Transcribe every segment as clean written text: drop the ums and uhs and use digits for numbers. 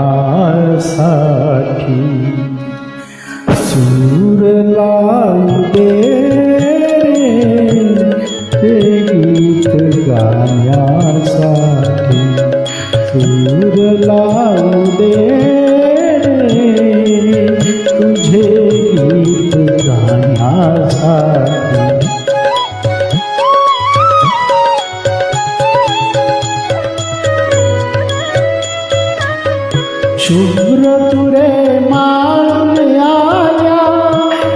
गाण्यासाठी सूर लावू दे ते गीत गाण्यासाठी सूर लावू दे तुझे गीत गाण्यासाठी शुभ्र तुरे माळून आल्या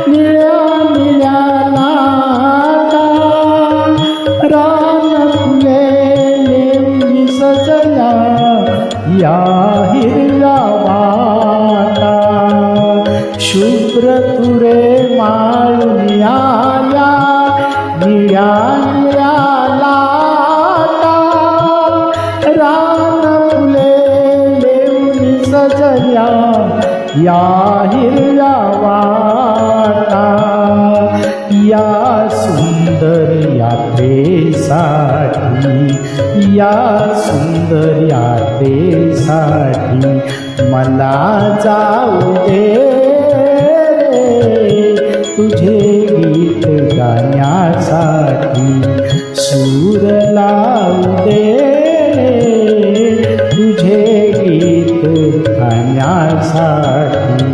निळ्या निळ्या लाटा रान फुले लेवून सजल्या या हिरव्या वाटा शुभ्र तुरे माळून आल्या निळ्या निळ्या लाटा रान फुले सजल्या या हिरव्या वाटा या सुंदर यात्रेसाठी या सुंदर यात्रेसाठी मला जाऊ दे तुझे गीत गाण्यासाठी सूर लावू दे तुझे गीत गाण्यासाठी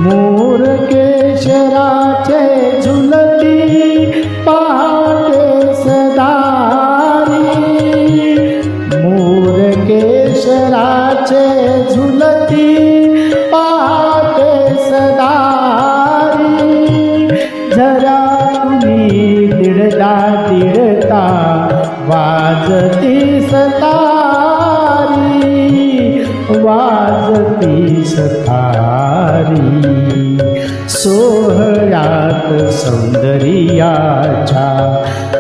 मोर केशराचे झुलती पहाटे सदारी मोर केशराचे झुलती पहाटे सदारी झरावणी दिडता दिडता वाजती सतारी वाजती सतारी सोहळ्यात सौंदर्याच्या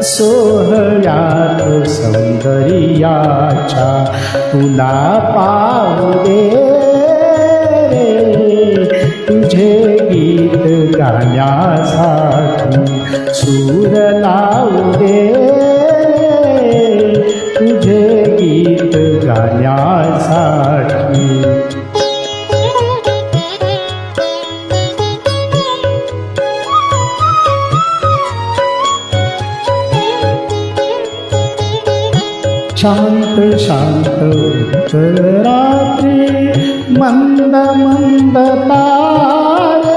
सोहळ्यात सौंदर्याच्या तुला पाहू दे तुझे गीत गाण्यासाठी सूर लावू दे तुझे गीत गाण्यासाठी शांत शांत उत्तर रात्री मंद मंद तारे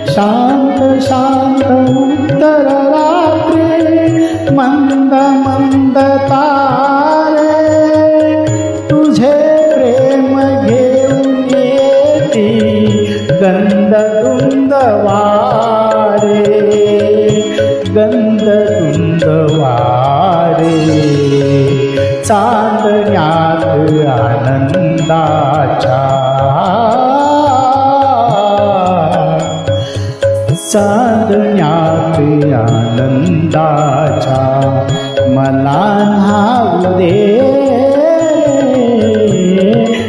शांत शांत उत्तर रात्री मंद मंद तारे तुझे प्रेम घेऊन येती गंधधुंद वारे गंधधुंद वारे चांदण्यात आनंदाच्या चांदण्यात आनंदाच्या मला न्हावू दे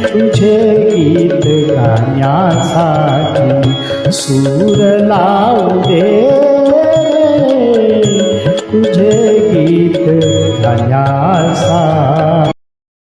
तुझे गीत गाण्यासाठी सूर लावू दे तुझे गीत गाण्यासाठी